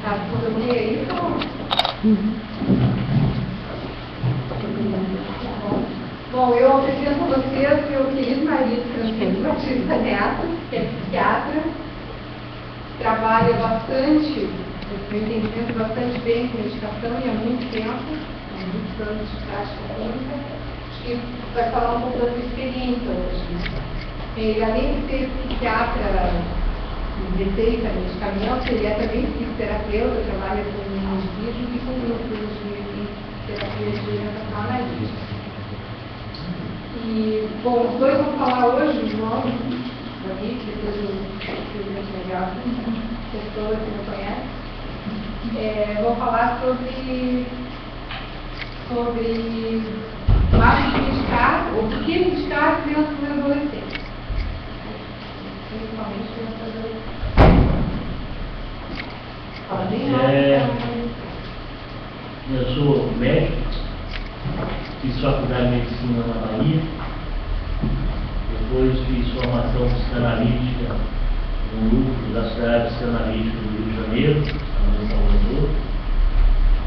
Sabe quando eu li isso? Bom, eu apresento a vocês meu querido marido, Francisco Batista Neto, que é psiquiatra, trabalha bastante, eu entendo bastante bem com medicação e há muito tempo, há muitos anos de prática clínica. Acho que vai falar um pouco da sua experiência hoje. Ele, além de ser psiquiatra de receita, medicamento, ele é também psicoterapeuta, trabalha com indivíduos e com grupos de terapia de orientação analítica. E, bom, os dois vão falar hoje, o João e o Davi, depois o presidente legal, pessoas que não conhecem, vão falar sobre mais de medicar, ou por que medicar crianças e adolescentes. Principalmente crianças e adolescentes. Eu sou médico, fiz faculdade de medicina na Bahia, depois fiz formação psicanalítica no núcleo da Sociedade Psicanalítica do Rio de Janeiro, em Salvador.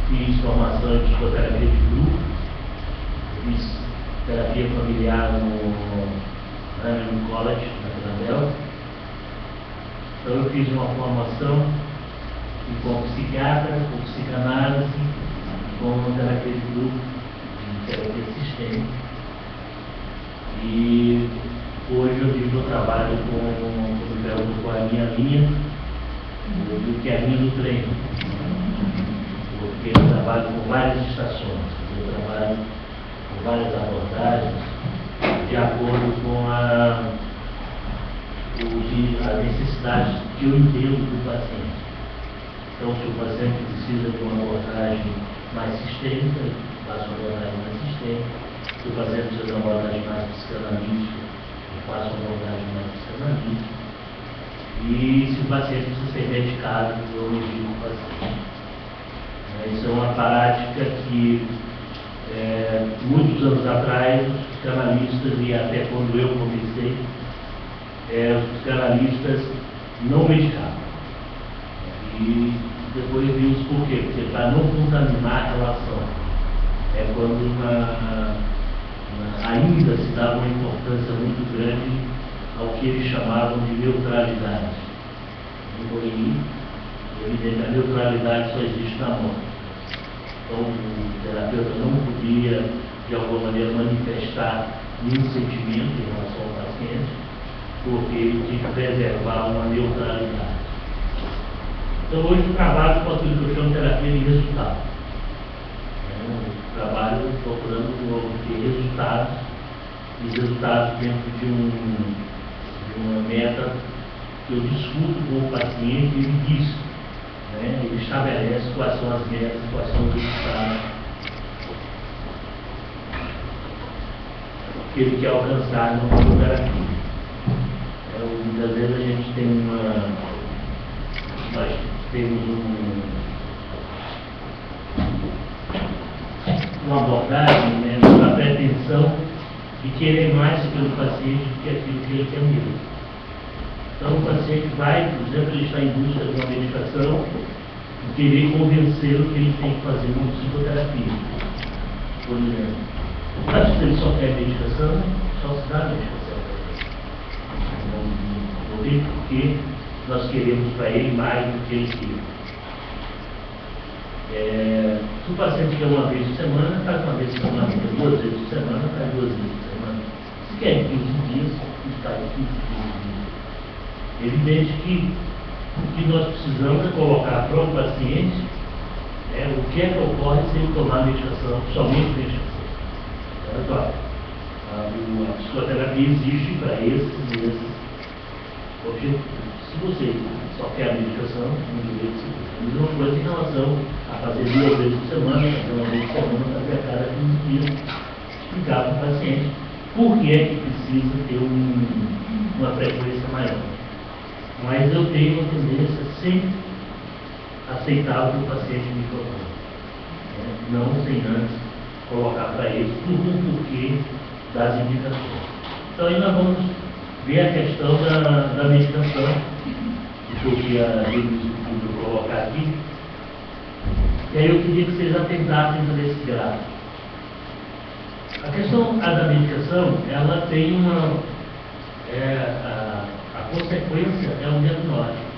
Fiz formação em psicoterapia de grupo, fiz terapia familiar no American College, na Filadélfia. Então eu fiz uma formação como psiquiatra, com psicanálise, com terapia de grupo, terapia sistêmica. E hoje eu digo que eu trabalho com a minha linha, do que é a linha do trem, porque eu trabalho com várias estações, eu trabalho com várias abordagens de acordo com as necessidades que eu entendo do paciente. Então, se o paciente precisa de uma abordagem mais sistêmica, eu faço uma abordagem mais sistêmica. Se o paciente precisa de uma abordagem mais psicanalítica, eu faço uma abordagem mais psicanalítica. E se o paciente precisa ser medicado, eu medico o paciente. Isso é uma prática que, muitos anos atrás, os psicanalistas, e até quando eu comecei, os psicanalistas não medicavam. E depois vimos por quê? Porque para não contaminar a relação, quando ainda se dava uma importância muito grande ao que eles chamavam de neutralidade. Porém, evidente, a neutralidade só existe na morte. Então, o terapeuta não podia, de alguma maneira, manifestar nenhum sentimento em relação ao paciente, porque ele tinha que preservar uma neutralidade. Então, hoje eu trabalho com aquilo que eu chamo de terapia de resultado. Eu trabalho procurando obter resultados, e resultados dentro de uma meta que eu discuto com o paciente e ele diz, ele estabelece quais são as metas, quais são os resultados que ele quer alcançar numa terapia. Muitas vezes a gente tem nós temos uma abordagem, uma pretensão de querer mais pelo paciente do que aquilo que ele quer mesmo. Então o paciente vai, por exemplo, ele está em busca de uma medicação e querer convencê-lo que ele tem que fazer uma psicoterapia, por exemplo. Mas se ele só quer medicação, só se dá medicação. Não tem porquê nós queremos para ele mais do que ele quer. Se o paciente quer uma vez por semana, faz uma vez por semana, duas vezes por semana, faz duas vezes por semana. Se quer em 15 dias, faz em 15 dias. É evidente que o que nós precisamos é colocar para o paciente o que é que ocorre se ele tomar medicação, somente medicação. Claro, a psicoterapia existe para esses objetivos. Se você só quer a medicação, a mesma coisa em relação a fazer duas vezes por semana, fazer uma vez por semana, fazer a cada 15 dias, explicar para o paciente por que é que precisa ter uma frequência maior. Mas eu tenho uma tendência sempre aceitar o que o paciente me propõe, não sem antes colocar para ele tudo o porquê das indicações. Então aí nós vamos ver a questão da medicação, que foi o que a Denise pôde colocar aqui, E aí eu queria que vocês atentassem para esse gráfico. A questão da medicação, ela tem a consequência é um diagnóstico.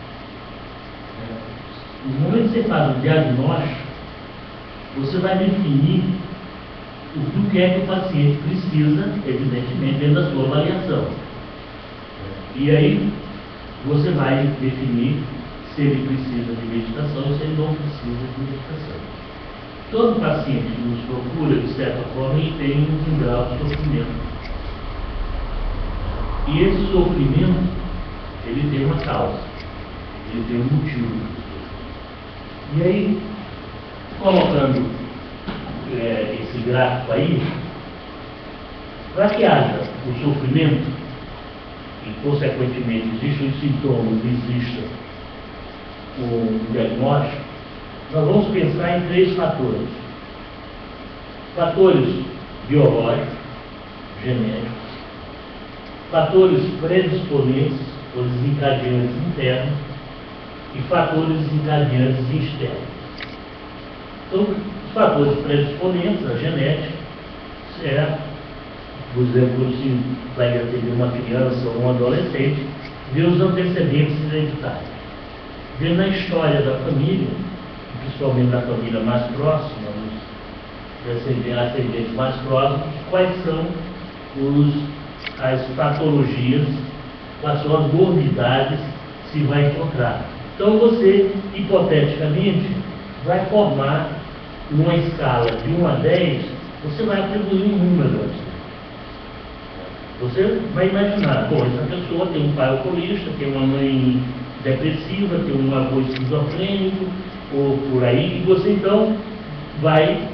No momento que você faz o diagnóstico, você vai definir o que é que o paciente precisa, evidentemente, dentro da sua avaliação. E aí, você vai definir se ele precisa de medicação ou se ele não precisa de medicação. Todo paciente que nos procura, de certa forma, ele tem um grau de sofrimento. E esse sofrimento, ele tem uma causa, ele tem um motivo. E aí, colocando esse gráfico aí, para que haja o sofrimento, e consequentemente existem os sintomas, exista o diagnóstico, nós vamos pensar em 3 fatores. Fatores biológicos, genéticos, fatores predisponentes ou desencadeantes internos e fatores desencadeantes externos. Então, os fatores predisponentes, a genética, por exemplo, se vai atender uma criança ou um adolescente, ver os antecedentes hereditários. Ver na história da família, principalmente da família mais próxima, os ascendentes mais próximos, quais são as patologias, quais são as morbidades que se vai encontrar. Então você, hipoteticamente, vai formar numa escala de 1 a 10, você vai atribuir um número a isso. Você vai imaginar, bom, essa pessoa tem um pai alcoolista, tem uma mãe depressiva, tem um avô esquizofrênico, ou por aí, e você então vai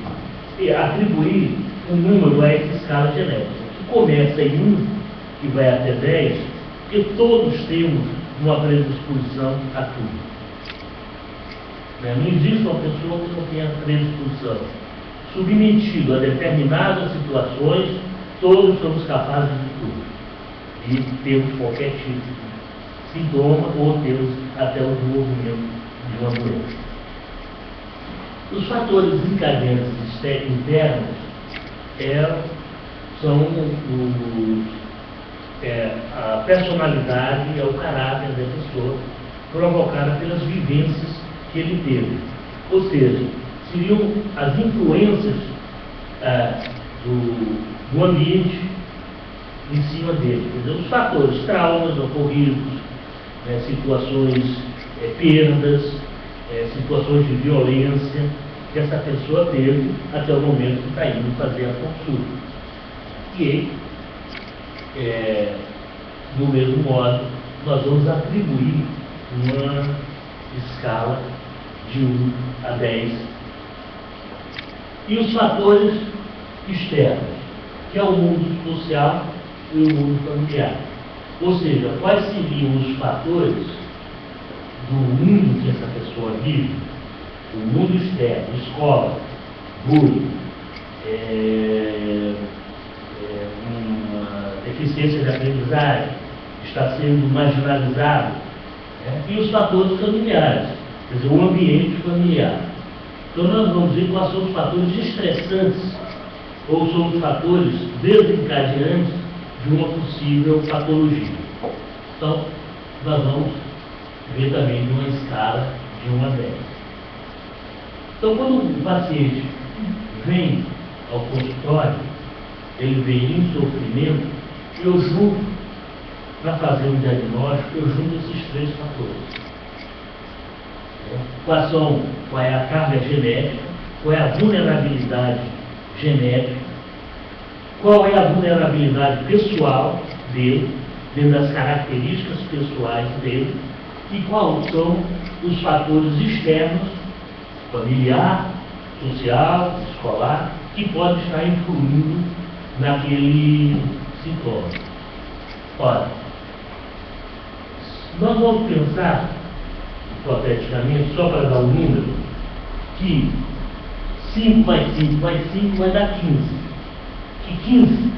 atribuir um número a essa escala genética, que começa em 1 e vai até 10, porque todos temos uma predisposição a tudo. Não existe uma pessoa que não tenha predisposição. Submetido a determinadas situações, todos somos capazes de tudo. E temos qualquer tipo de sintoma ou temos até o desenvolvimento de uma doença. Os fatores desencadeantes internos são a personalidade e o caráter da pessoa, provocada pelas vivências que ele teve. Ou seja, seriam as influências do ambiente em cima dele. Os fatores, traumas ocorridos, situações, perdas, situações de violência que essa pessoa teve até o momento que está indo fazer a consulta. E, do mesmo modo, nós vamos atribuir uma escala de 1 a 10. E os fatores externos, que é o mundo social e o mundo familiar. Ou seja, quais seriam os fatores do mundo que essa pessoa vive, o mundo externo, escola, bullying, uma deficiência de aprendizagem, está sendo marginalizado, e os fatores familiares, quer dizer, o ambiente familiar. Então nós vamos ver quais são os fatores estressantes ou são os fatores desencadeantes de uma possível patologia. Então, nós vamos ver também de uma escala de 1 a 10. Então, quando o paciente vem ao consultório, ele vem em sofrimento, eu junto, para fazer um diagnóstico, eu junto esses 3 fatores. Qual é a carga genética, qual é a vulnerabilidade genética, qual é a vulnerabilidade pessoal dele, dentro das características pessoais dele, e quais são os fatores externos, familiar, social, escolar, que podem estar influindo naquele sintoma. Ora, nós vamos pensar, hipoteticamente, só para dar um número, que 5 mais 5 mais 5 vai dar 15. Que 15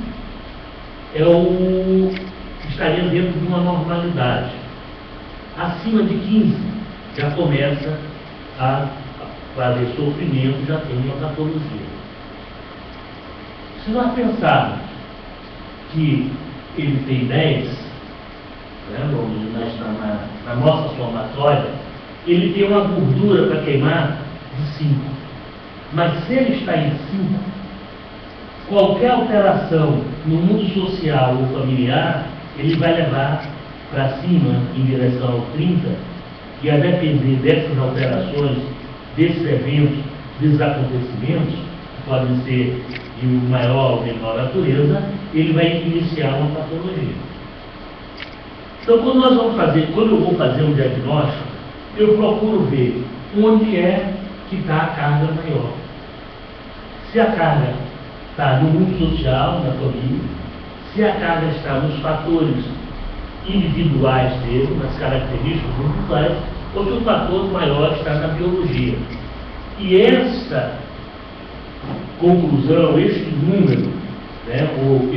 estaria dentro de uma normalidade. Acima de 15 já começa a para haver sofrimento, já tem uma patologia. Se nós pensarmos que ele tem 10, né, na nossa somatória, ele tem uma gordura para queimar de 5. Mas se ele está em 5, qualquer alteração no mundo social ou familiar, ele vai levar para cima, em direção ao 30, e a depender dessas alterações, desses eventos, desses acontecimentos, que podem ser de maior ou menor natureza, ele vai iniciar uma patologia. Então, quando eu vou fazer um diagnóstico, eu procuro ver onde é que está a carga maior. Se a carga está no mundo social, na família, se a carga está nos fatores individuais dele, nas características individuais, ou se o fator maior está na biologia. E esta conclusão, este número, né, ou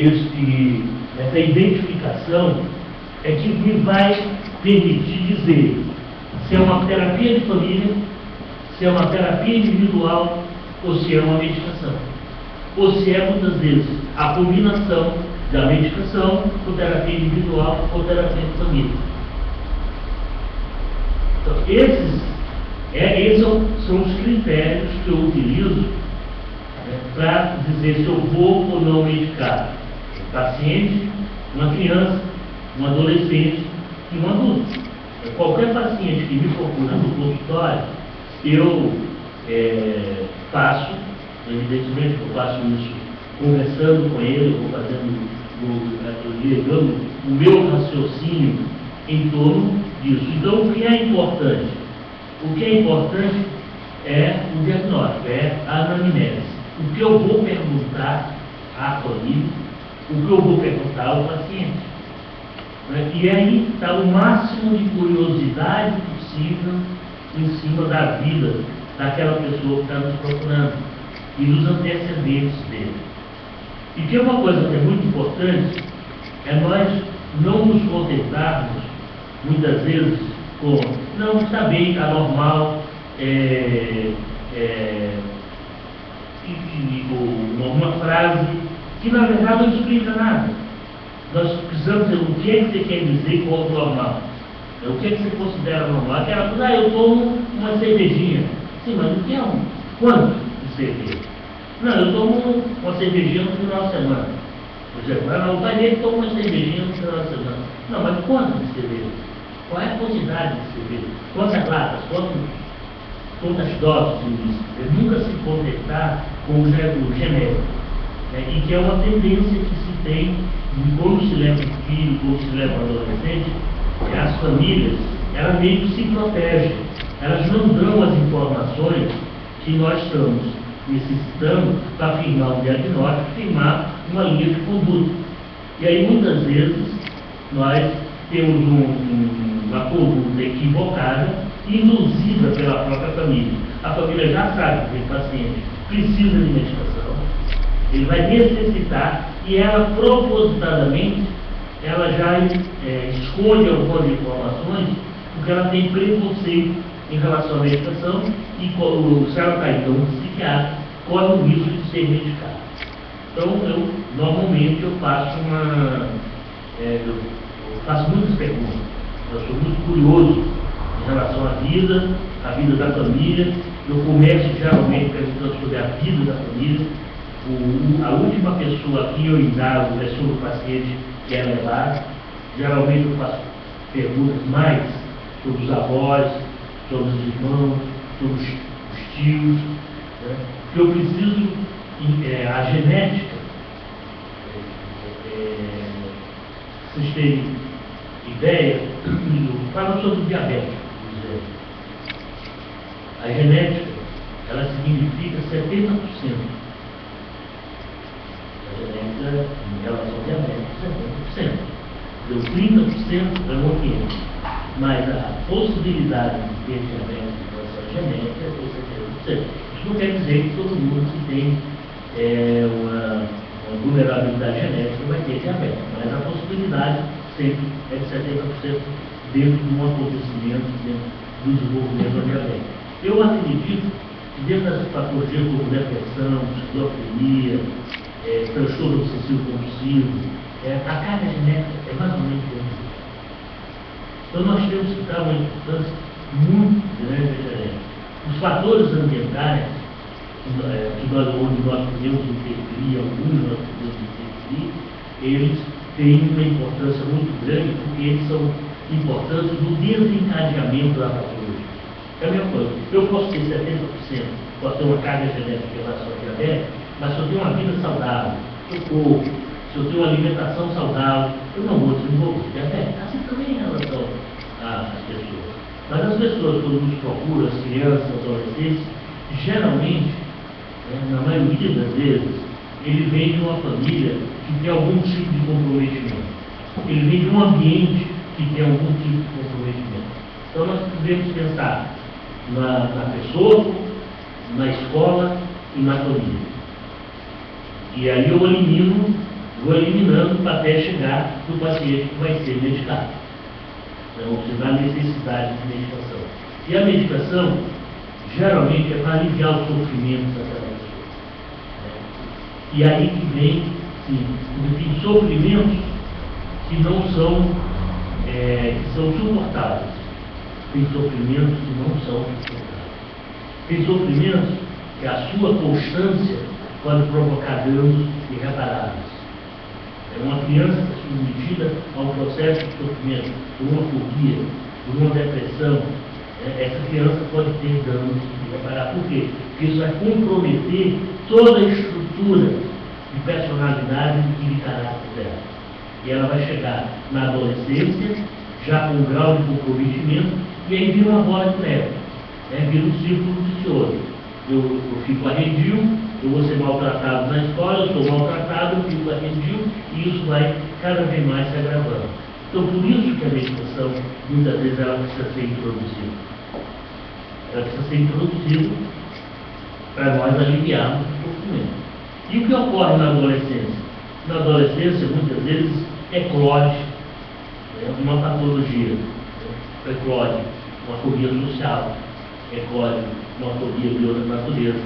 essa identificação, é que me vai permitir dizer se é uma terapia de família, se é uma terapia individual, ou se é uma medicação. Ou se é, muitas vezes, a combinação da medicação com terapia individual ou terapia de família. Então, esses são os critérios que eu utilizo, né, para dizer se eu vou ou não medicar um paciente, uma criança, um adolescente e um adulto. Qualquer paciente que me procura no consultório, eu faço, evidentemente eu faço isso conversando com ele, eu vou ligando o meu raciocínio em torno disso. Então, o que é importante? O que é importante é o diagnóstico, é a anamnese. O que eu vou perguntar à família, o que eu vou perguntar ao paciente. E aí está o máximo de curiosidade possível em cima da vida daquela pessoa que está nos procurando e dos antecedentes dele. E que é uma coisa que é muito importante, é nós não nos contentarmos, muitas vezes, com não, está bem, está normal, uma frase que na verdade não explica nada. Nós precisamos dizer o que é que você quer dizer com o normal. O que é que você considera normal? Aquela coisa, eu tomo uma cervejinha. Sim, mas o que é quanto de cerveja? Não, eu tomo uma cervejinha no final de semana. Por exemplo, o pai dele toma uma cervejinha no final de semana. Não, mas quanto de cerveja? Qual é a quantidade de cerveja? Quantas latas? Quantas doses disso? Ele nunca se contentar com o genérico. E que é uma tendência que se tem, quando se leva um filho, quando se leva um adolescente, as famílias, elas meio que se protegem. Elas não dão as informações que nós estamos necessitando para afirmar um diagnóstico, afirmar uma linha de conduta. E aí, muitas vezes, nós temos uma conduta equivocada e induzida pela própria família. A família já sabe que o paciente precisa de medicação, ele vai necessitar, e ela propositadamente, ela já esconde algumas informações, porque ela tem preconceito em relação à medicação, e se ela está então no psiquiatra, corre o risco de ser medicado. Então, normalmente, eu faço eu faço muitas perguntas. Eu sou muito curioso em relação à vida da família. Eu começo geralmente perguntando sobre a vida da família. A última pessoa a quem eu indago é sobre o paciente que é levado. Geralmente eu faço perguntas mais sobre os avós, sobre os irmãos, sobre os tios, né? Porque eu preciso, a genética, vocês terem ideia, falo sobre diabetes, por exemplo. A genética, ela significa 70%. A genética, em relação ao diabetes, 70%. Deu 30% da ambiente. Mas a possibilidade de ter diabetes em relação à genética é 70%. Isso não quer dizer que todo mundo que tem uma vulnerabilidade genética vai ter diabetes, mas a possibilidade sempre é de 70% dentro de um acontecimento, dentro do desenvolvimento da diabetes. Eu acredito dentro das patologias como depressão, esquizofrenia, transtorno obsessivo compulsivo, a carga genética é mais ou menos isso. Então nós temos que dar uma importância muito grande à genética. Os fatores ambientais, onde nós podemos interferir, alguns nós podemos interferir, eles têm uma importância muito grande porque eles são importantes no desencadeamento da patologia. É a mesma coisa. Eu posso ter 70%, posso ter uma carga genética em relação ao diabetes, mas se eu tenho uma vida saudável, eu corro, se eu tenho uma alimentação saudável, eu não vou desenvolver diabetes. Assim também em relação às pessoas. Mas as pessoas, quando nos procuram, as crianças, os adolescentes, geralmente, na maioria das vezes, ele vem de uma família que tem algum tipo de comprometimento. Ele vem de um ambiente que tem algum tipo de comprometimento. Então nós devemos pensar na pessoa, na escola e na família. E aí eu vou eliminando até chegar no paciente que vai ser medicado. Então, você dá necessidade de medicação. E a medicação, geralmente, é para aliviar os sofrimentos daquela pessoa. E aí que vem, sim, tem sofrimentos que não são, que são suportáveis. Tem sofrimentos que não são suportáveis. Tem sofrimentos que a sua constância pode provocar danos irreparáveis. Uma criança que é submetida a um processo de sofrimento, por uma fobia, por uma depressão, essa criança pode ter danos irreparáveis. Por quê? Porque isso vai comprometer toda a estrutura de personalidade e de caráter dela. E ela vai chegar na adolescência, já com um grau de comprometimento, e aí vira uma bola de neve, vira um círculo vicioso. Eu fico arredio, eu vou ser maltratado na escola, eu sou maltratado, eu fico arredio, e isso vai cada vez mais se agravando. Então, por isso que a medicação, muitas vezes, ela precisa ser introduzida. Ela precisa ser introduzida para nós aliviarmos o sofrimento. E o que ocorre na adolescência? Na adolescência, muitas vezes, eclode uma patologia, eclode uma fobia social, eclode uma fobia de outra natureza,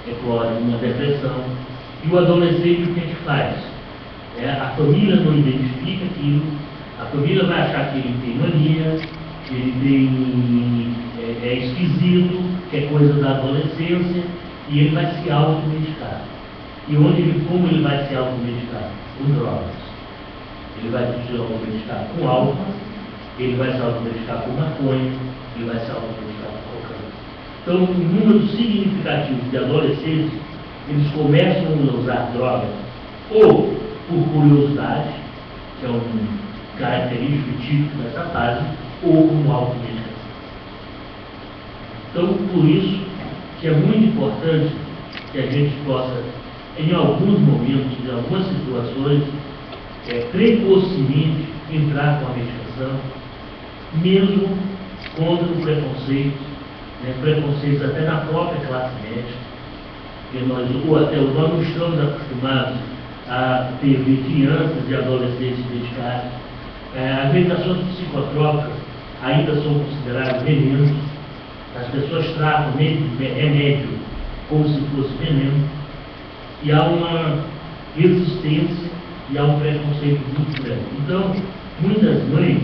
eclode uma depressão. E o adolescente, o que a gente faz? A família não identifica aquilo, a família vai achar que ele tem mania, que ele é esquisito, que é coisa da adolescência, e ele vai se automedicar. E como ele vai se automedicar? Com drogas. Ele vai se automedicar com álcool, ele vai se automedicar com maconha, ele vai se automedicar com cocaína. Então, um número significativo de adolescentes, eles começam a usar drogas ou por curiosidade, que é um característico típico dessa fase, ou como automedicação. Então, por isso que é muito importante que a gente possa, em alguns momentos, em algumas situações, precocemente entrar com a medicação, mesmo contra o preconceito, preconceitos até na própria classe médica, que nós não estamos acostumados a ter crianças e adolescentes dedicados. As medicações psicotrópicas ainda são consideradas venenos. As pessoas tratam remédio como se fosse veneno. E há uma resistência e há um preconceito muito grande. Então, muitas mães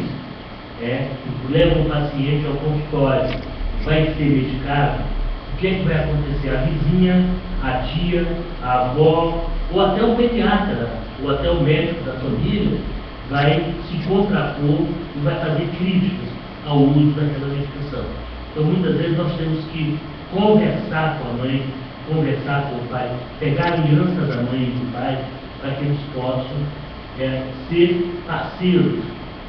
levam o paciente ao consultório, vai ser medicado. O que é que vai acontecer? A vizinha, a tia, a avó, ou até o pediatra, ou até o médico da família, vai se contrapor e vai fazer críticas ao uso daquela medicação. Então, muitas vezes, nós temos que conversar com a mãe, conversar com o pai, pegar a aliança da mãe e do pai, para que eles possam ser parceiros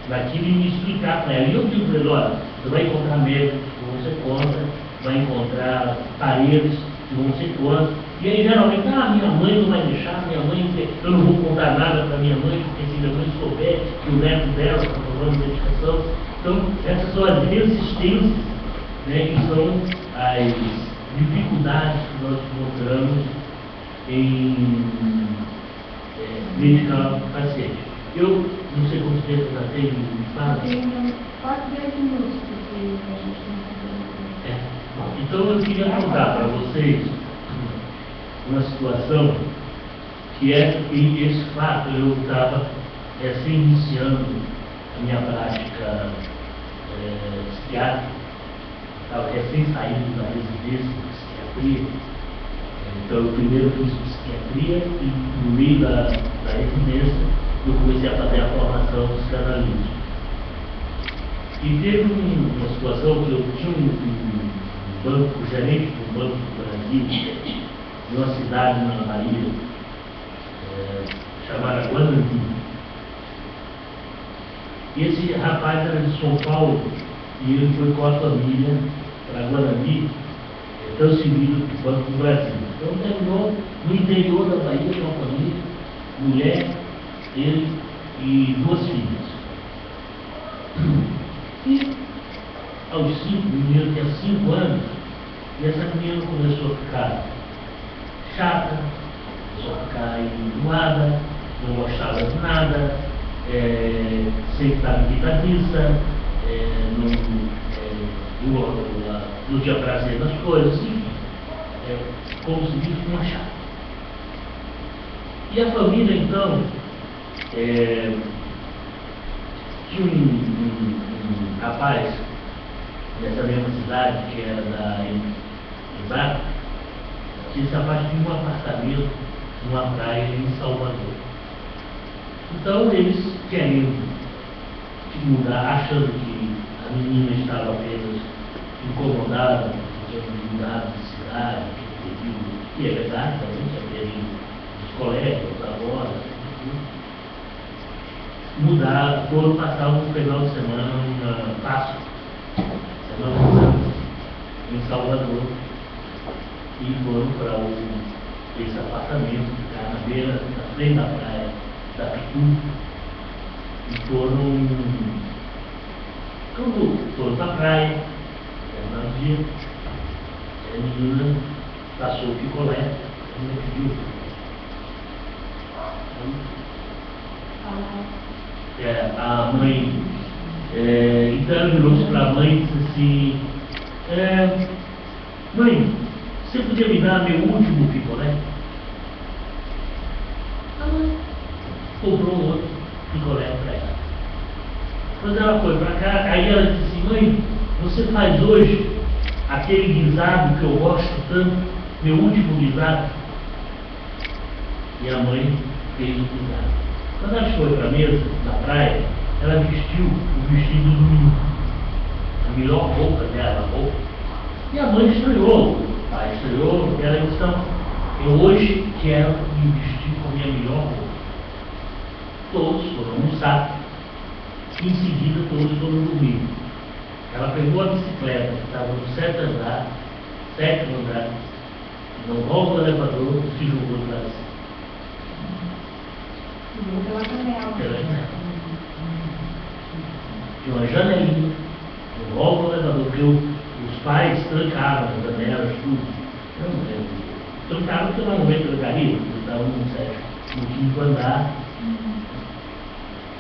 daquilo e me explicar para ela. E eu digo para ele, olha, você vai encontrar médicos que vão ser contra, vai encontrar paredes que vão ser contra. E aí, geralmente, minha mãe não vai deixar, eu não vou contar nada para minha mãe, porque se minha mãe souber que o neto dela está tomando medicação. Então, essas são as resistências, que são as dificuldades que nós encontramos em medicar o paciente. Eu não sei quanto tempo já tenho, me fala. Tem quase 10 minutos, porque a gente não está. Então, Então eu queria contar para vocês uma situação que é que esse fato eu estava iniciando a minha prática psiquiátrica, estava recém saindo da residência de psiquiatria. Então eu primeiro fiz psiquiatria e no meio da residência eu comecei a fazer a formação de psicanalista. E teve uma situação que eu tinha um gerente do Banco do Brasil, de uma cidade na Bahia, chamada Guanambi. E esse rapaz era de São Paulo e ele foi com a família para Guanambi, transferido do Banco do Brasil. Então terminou no interior da Bahia com uma família, mulher, ele e 2 filhas. E aos 5, o menino tinha 5 anos, e essa menina começou a ficar chata, começou a ficar enjoada, não gostava de nada, sempre estava irritadiça, não tinha prazer nas coisas, enfim, como se diz, uma chata. E a família, então, tinha um rapaz nessa mesma cidade, que era da Exato, que esse rapaz tinha um apartamento numa praia em Salvador. Então eles querendo mudar, achando que a menina estava apenas incomodada por ter mudado de cidade, que é verdade, também já teve os colegas, os avós, mudar, foram passar um final de semana na Páscoa, Semana Santa, em Salvador, e foram para esse apartamento que está na beira, na frente da praia da Pitu, e foram para a praia, terminar o dia, a menina passou o picolé, a menina pediu. A mãe, então ela virou-se para a mãe e disse assim, mãe, você podia me dar meu último picolé? A mãe cobrou um outro picolé para ela. Quando ela foi para cá, aí ela disse assim, mãe, você faz hoje aquele guisado que eu gosto tanto, meu último guisado? E a mãe fez o guisado. Quando ela foi para a mesa, na praia, ela vestiu o vestido do domingo, a melhor roupa dela, a roupa. E a mãe estranhou, o pai estranhou, e ela disse, então, eu hoje quero me vestir com a minha melhor roupa. Todos foram almoçar, e em seguida todos foram dormir. Ela pegou a bicicleta, que estava no 7º andar, no hall do elevador, e se jogou para cima. Pela janela. Tinha uma janelinha no hall do elevador, porque os pais trancaram as janelas, tudo. Trancaram porque normalmente trancaria, porque estavam no 5º andar.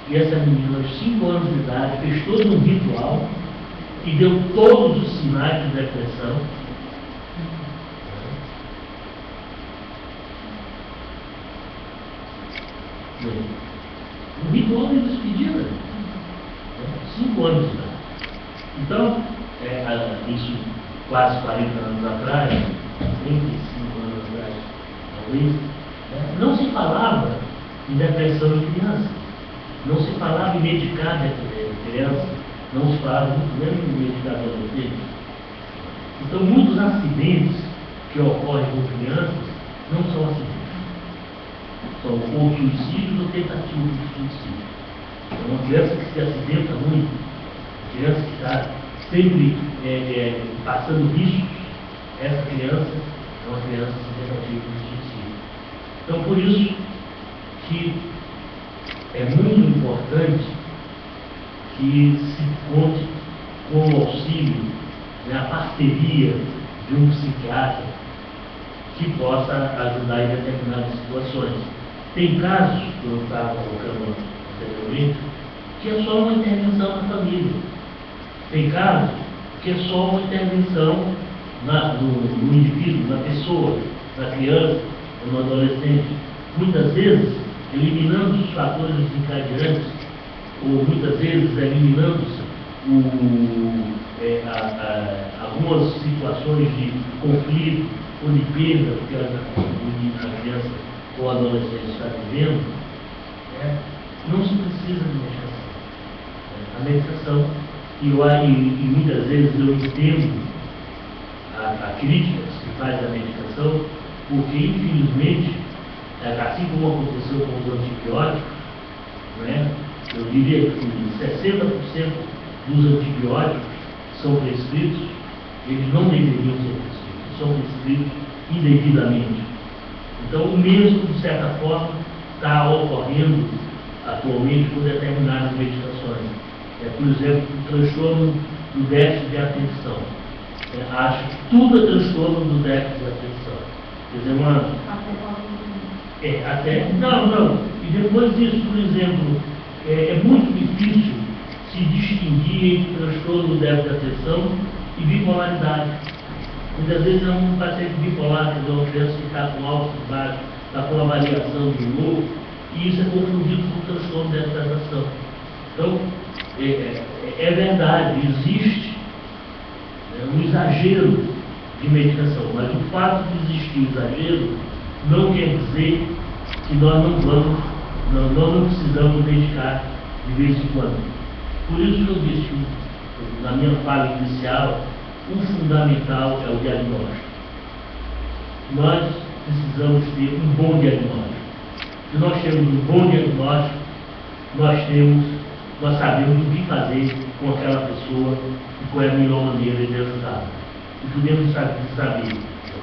E essa menina, aos 5 anos de idade, fez todo um ritual e deu todos os sinais de depressão. Um ritual de despedida. 5 anos de idade. Então, isso quase 40 anos atrás, 35 anos atrás, talvez, não se falava em depressão de criança, não se falava em medicar a criança, não se falava muito menos em medicar adolescentes. Então, muitos acidentes que ocorrem com crianças não são acidentes. São ou suicídios ou tentativas de suicídio. Uma criança que se acidenta muito, uma criança que está sempre passando riscos, essa criança é uma criança com tentativa de suicídio. Então, por isso que é muito importante que se conte com o auxílio, a parceria de um psiquiatra que possa ajudar em determinadas situações. Tem casos, que eu estava colocando anteriormente, que é só uma intervenção na família. Tem casos que é só uma intervenção no indivíduo, na pessoa, na criança ou no adolescente, muitas vezes eliminando os fatores desencadeantes, ou muitas vezes eliminando-se algumas situações de conflito ou de perda que a criança ou adolescente está vivendo, não se precisa de medicação. A medicação, e muitas vezes eu entendo a crítica que se faz à medicação, porque infelizmente, assim como aconteceu com os antibióticos, eu diria que 60% dos antibióticos são prescritos, eles não deveriam ser prescritos, são prescritos indevidamente. Então, o mesmo, de certa forma, está ocorrendo atualmente com determinadas medicações. Por exemplo, o transtorno do déficit de atenção. Acho que tudo é transtorno do déficit de atenção. Quer dizer, não. E depois disso, por exemplo, é muito difícil se distinguir entre transtorno do déficit de atenção e bipolaridade. Muitas vezes é um paciente bipolar, quer dizer, uma criança que está com alto e baixo, está com uma variação de humor, e isso é confundido com transtorno do déficit de atenção. Então, é verdade, existe um exagero de medicação, mas o fato de existir o exagero não quer dizer que nós não precisamos medicar de vez em quando. Por isso que eu disse, na minha fala inicial, o fundamental é o diagnóstico. Nós precisamos ter um bom diagnóstico. Se nós temos um bom diagnóstico, nós sabemos o que fazer com aquela pessoa e qual é a melhor maneira de ajudá-la. E podemos saber se é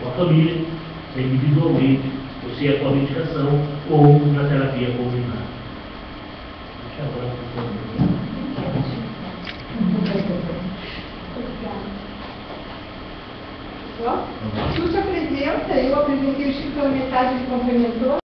com a família, se é individualmente, ou se é com a medicação ou na terapia combinada. Deixa eu agora. Tu te apresenta, eu apresentei o Chico pela metade, ele complementou.